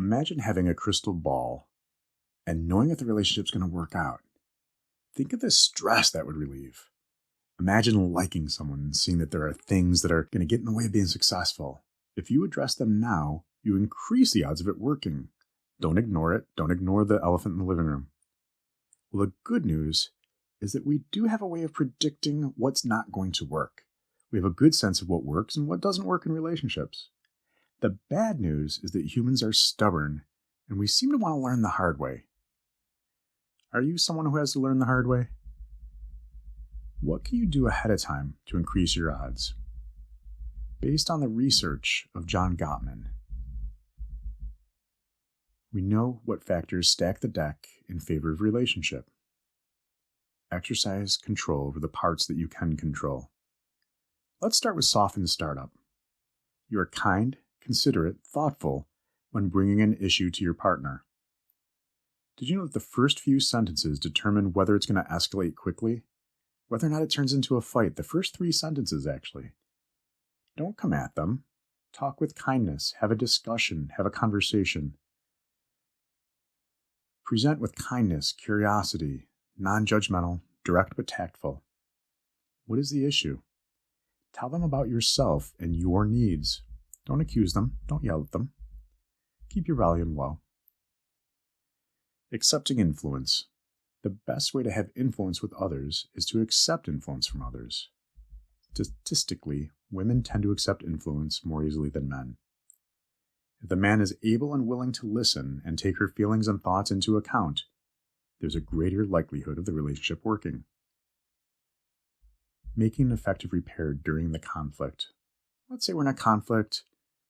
Imagine having a crystal ball and knowing that the relationship's going to work out. Think of the stress that would relieve. Imagine liking someone and seeing that there are things that are going to get in the way of being successful. If you address them now, you increase the odds of it working. Don't ignore it. Don't ignore the elephant in the living room. Well, the good news is that we do have a way of predicting what's not going to work. We have a good sense of what works and what doesn't work in relationships. The bad news is that humans are stubborn, and we seem to want to learn the hard way. Are you someone who has to learn the hard way? What can you do ahead of time to increase your odds? Based on the research of John Gottman, we know what factors stack the deck in favor of relationship. Exercise control over the parts that you can control. Let's start with soften startup. You are kind, considerate, thoughtful when bringing an issue to your partner. Did you know that the first few sentences determine whether it's going to escalate quickly? Whether or not it turns into a fight. The first 3 sentences, actually. Don't come at them. Talk with kindness. Have a discussion. Have a conversation. Present with kindness, curiosity, non-judgmental, direct but tactful. What is the issue? Tell them about yourself and your needs. Don't accuse them. Don't yell at them. Keep your volume low. Accepting influence. The best way to have influence with others is to accept influence from others. Statistically, women tend to accept influence more easily than men. If the man is able and willing to listen and take her feelings and thoughts into account, there's a greater likelihood of the relationship working. Making an effective repair during the conflict. Let's say we're in a conflict.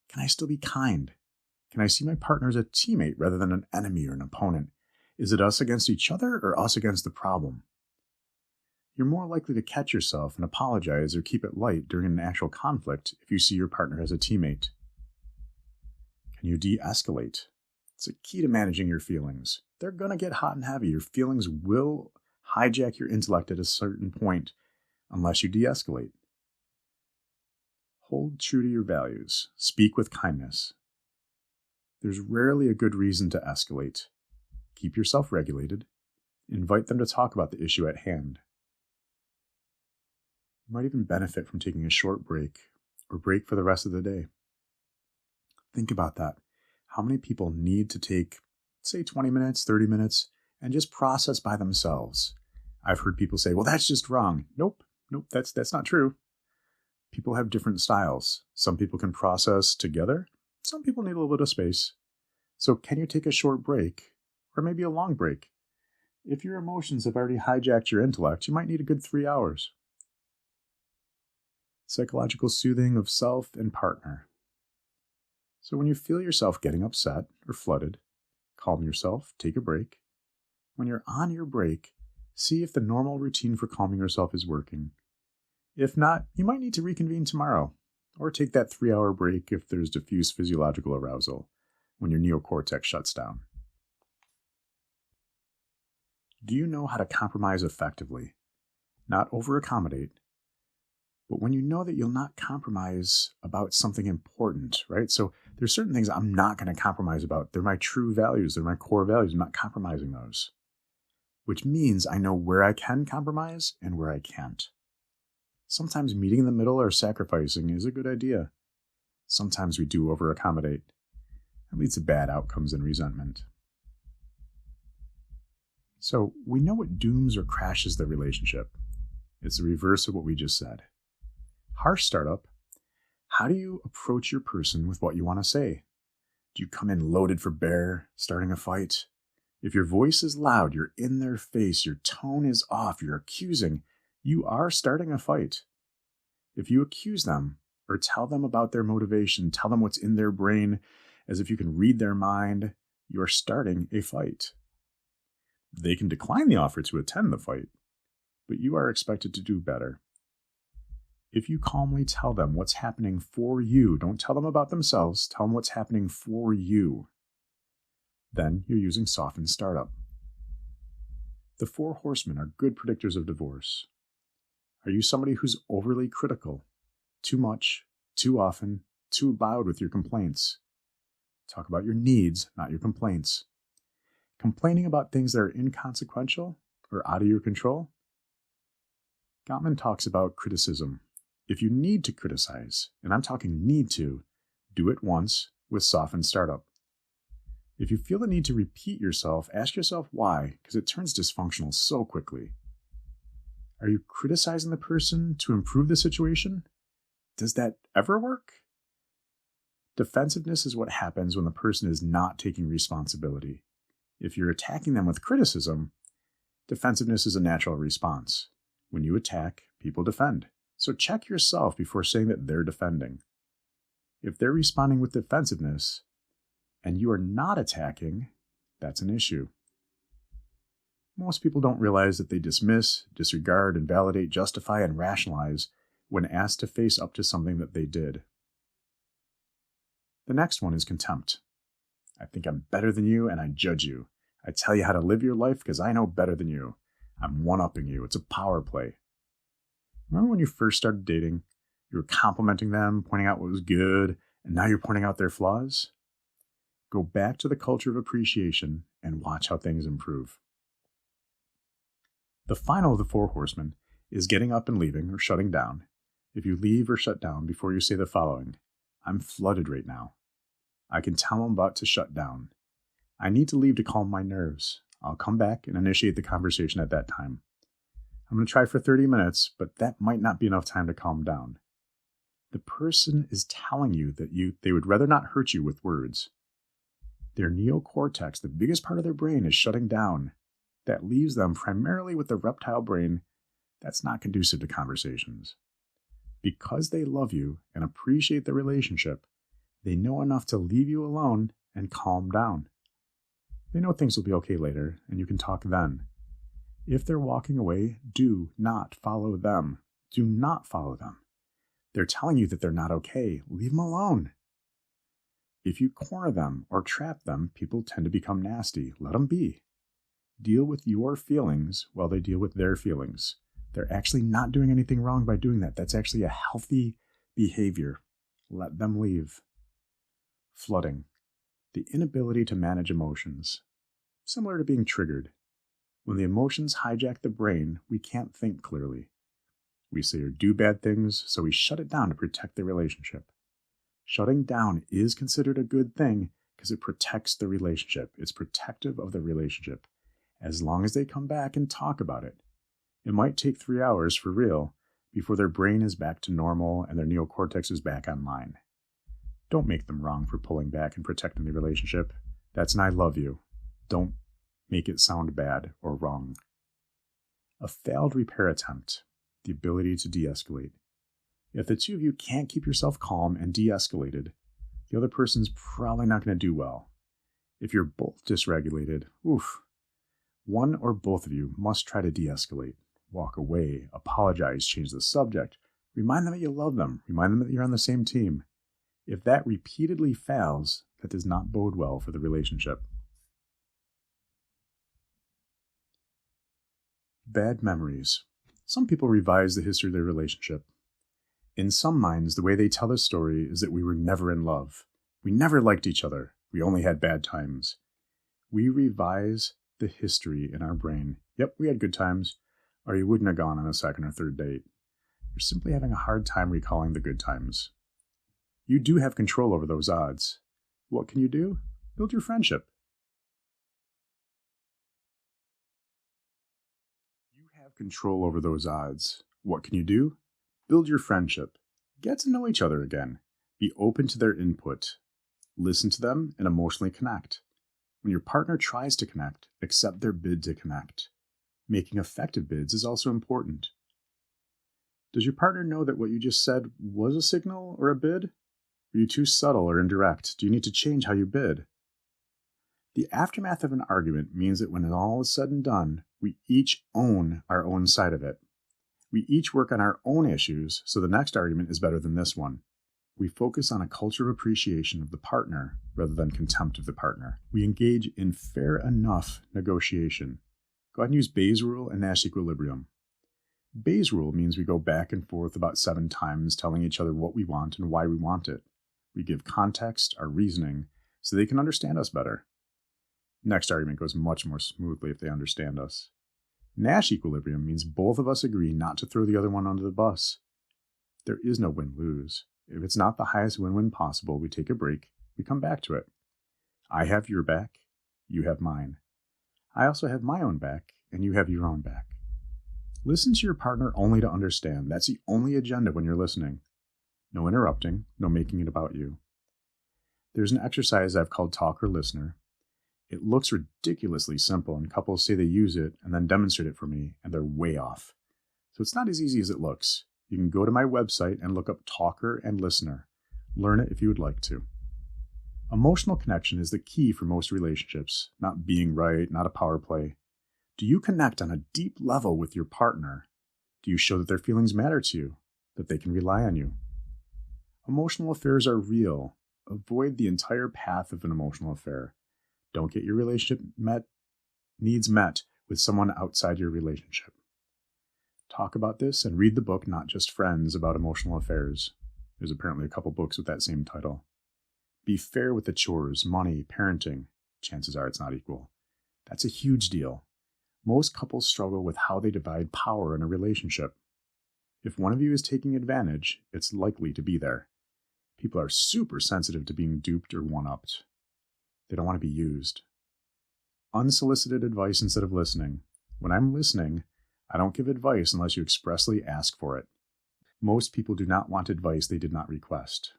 Can I still be kind? Can I see my partner as a teammate rather than an enemy or an opponent? Is it us against each other or us against the problem? You're more likely to catch yourself and apologize or keep it light during an actual conflict if you see your partner as a teammate. Can you de-escalate? It's a key to managing your feelings. They're going to get hot and heavy. Your feelings will hijack your intellect at a certain point unless you de-escalate. Hold true to your values. Speak with kindness. There's rarely a good reason to escalate. Keep yourself regulated. Invite them to talk about the issue at hand. You might even benefit from taking a short break or break for the rest of the day. Think about that. How many people need to take, say, 20 minutes, 30 minutes, and just process by themselves? I've heard people say, well, that's just wrong. Nope, that's not true. People have different styles. Some people can process together. Some people need a little bit of space. So can you take a short break? Or maybe a long break. If your emotions have already hijacked your intellect, you might need a good 3 hours. Psychological soothing of self and partner. So when you feel yourself getting upset or flooded, calm yourself, take a break. When you're on your break, see if the normal routine for calming yourself is working. If not, you might need to reconvene tomorrow, or take that 3-hour break if there's diffuse physiological arousal, when your neocortex shuts down. Do you know how to compromise effectively? Not over-accommodate, but when you know that you'll not compromise about something important, right? So there's certain things I'm not going to compromise about. They're my true values. They're my core values. I'm not compromising those, which means I know where I can compromise and where I can't. Sometimes meeting in the middle or sacrificing is a good idea. Sometimes we do over-accommodate. That leads to bad outcomes and resentment. So we know what dooms or crashes the relationship. It's the reverse of what we just said. Harsh startup. How do you approach your person with what you want to say? Do you come in loaded for bear, starting a fight? If your voice is loud, you're in their face, your tone is off, you're accusing, you are starting a fight. If you accuse them or tell them about their motivation, tell them what's in their brain as if you can read their mind, you are starting a fight. They can decline the offer to attend the fight, but you are expected to do better. If you calmly tell them what's happening for you, don't tell them about themselves, tell them what's happening for you, then you're using soften startup. The 4 horsemen are good predictors of divorce. Are you somebody who's overly critical, too much, too often, too loud with your complaints? Talk about your needs, not your complaints. Complaining about things that are inconsequential or out of your control. Gottman talks about criticism. If you need to criticize, and I'm talking need to, do it once with softened startup. If you feel the need to repeat yourself, ask yourself why, because it turns dysfunctional so quickly. Are you criticizing the person to improve the situation? Does that ever work? Defensiveness is what happens when the person is not taking responsibility. If you're attacking them with criticism, defensiveness is a natural response. When you attack, people defend. So check yourself before saying that they're defending. If they're responding with defensiveness and you are not attacking, that's an issue. Most people don't realize that they dismiss, disregard, invalidate, justify, and rationalize when asked to face up to something that they did. The next one is contempt. I think I'm better than you and I judge you. I tell you how to live your life because I know better than you. I'm one-upping you. It's a power play. Remember when you first started dating? You were complimenting them, pointing out what was good, and now you're pointing out their flaws? Go back to the culture of appreciation and watch how things improve. The final of the 4 horsemen is getting up and leaving or shutting down. If you leave or shut down before you say the following, I'm flooded right now. I can tell I'm about to shut down. I need to leave to calm my nerves. I'll come back and initiate the conversation at that time. I'm going to try for 30 minutes, but that might not be enough time to calm down. The person is telling you that they would rather not hurt you with words. Their neocortex, the biggest part of their brain, is shutting down. That leaves them primarily with the reptile brain that's not conducive to conversations. Because they love you and appreciate the relationship, they know enough to leave you alone and calm down. They know things will be okay later, and you can talk then. If they're walking away, do not follow them. Do not follow them. They're telling you that they're not okay. Leave them alone. If you corner them or trap them, people tend to become nasty. Let them be. Deal with your feelings while they deal with their feelings. They're actually not doing anything wrong by doing that. That's actually a healthy behavior. Let them leave. Flooding. The inability to manage emotions. Similar to being triggered. When the emotions hijack the brain, we can't think clearly. We say or do bad things, so we shut it down to protect the relationship. Shutting down is considered a good thing because it protects the relationship. It's protective of the relationship. As long as they come back and talk about it. It might take 3 hours for real before their brain is back to normal and their neocortex is back online. Don't make them wrong for pulling back and protecting the relationship. That's an I love you. Don't make it sound bad or wrong. A failed repair attempt, the ability to de-escalate. If the two of you can't keep yourself calm and de-escalated, the other person's probably not going to do well. If you're both dysregulated, one or both of you must try to de-escalate. Walk away, apologize, change the subject. Remind them that you love them. Remind them that you're on the same team. If that repeatedly fails, that does not bode well for the relationship. Bad memories. Some people revise the history of their relationship. In some minds, the way they tell the story is that we were never in love. We never liked each other. We only had bad times. We revise the history in our brain. Yep, we had good times, or you wouldn't have gone on a second or third date. You're simply having a hard time recalling the good times. You do have control over those odds. What can you do? Build your friendship. You have control over those odds. What can you do? Build your friendship. Get to know each other again. Be open to their input. Listen to them and emotionally connect. When your partner tries to connect, accept their bid to connect. Making effective bids is also important. Does your partner know that what you just said was a signal or a bid? Are you too subtle or indirect? Do you need to change how you bid? The aftermath of an argument means that when all is said and done, we each own our own side of it. We each work on our own issues, so the next argument is better than this one. We focus on a culture of appreciation of the partner rather than contempt of the partner. We engage in fair enough negotiation. Go ahead and use Bayes' rule and Nash equilibrium. Bayes' rule means we go back and forth about 7 times telling each other what we want and why we want it. We give context, our reasoning, so they can understand us better. Next argument goes much more smoothly if they understand us. Nash equilibrium means both of us agree not to throw the other one under the bus. There is no win-lose. If it's not the highest win-win possible, we take a break, we come back to it. I have your back, you have mine. I also have my own back, and you have your own back. Listen to your partner only to understand. That's the only agenda when you're listening. No interrupting, no making it about you. There's an exercise I've called Talk or Listener. It looks ridiculously simple, and couples say they use it and then demonstrate it for me, and they're way off. So it's not as easy as it looks. You can go to my website and look up Talker and Listener. Learn it if you would like to. Emotional connection is the key for most relationships, not being right, not a power play. Do you connect on a deep level with your partner? Do you show that their feelings matter to you, that they can rely on you? Emotional affairs are real. Avoid the entire path of an emotional affair. Don't get your relationship needs met with someone outside your relationship. Talk about this and read the book Not Just Friends about emotional affairs. There's apparently a couple books with that same title. Be fair with the chores, money, parenting. Chances are it's not equal. That's a huge deal. Most couples struggle with how they divide power in a relationship. If one of you is taking advantage, it's likely to be there. People are super sensitive to being duped or one-upped. They don't want to be used. Unsolicited advice instead of listening. When I'm listening, I don't give advice unless you expressly ask for it. Most people do not want advice they did not request.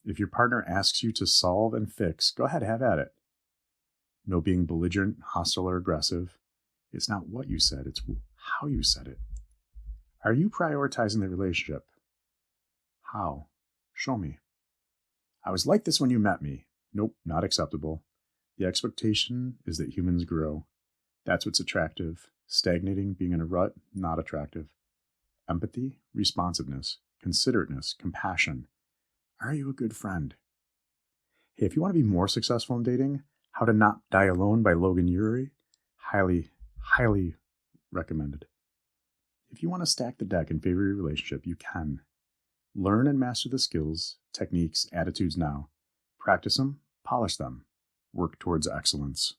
If your partner asks you to solve and fix, go ahead, have at it. No being belligerent, hostile, or aggressive. It's not what you said, it's how you said it. Are you prioritizing the relationship? How? Show me. I was like this when you met me. Nope, not acceptable. The expectation is that humans grow. That's what's attractive. Stagnating, being in a rut, not attractive. Empathy, responsiveness, considerateness, compassion. Are you a good friend? Hey, if you want to be more successful in dating, How to Not Die Alone by Logan Ury, highly recommended. If you want to stack the deck in favor of your relationship, you can. Learn and master the skills, techniques, attitudes now. Practice them, polish them. Work towards excellence.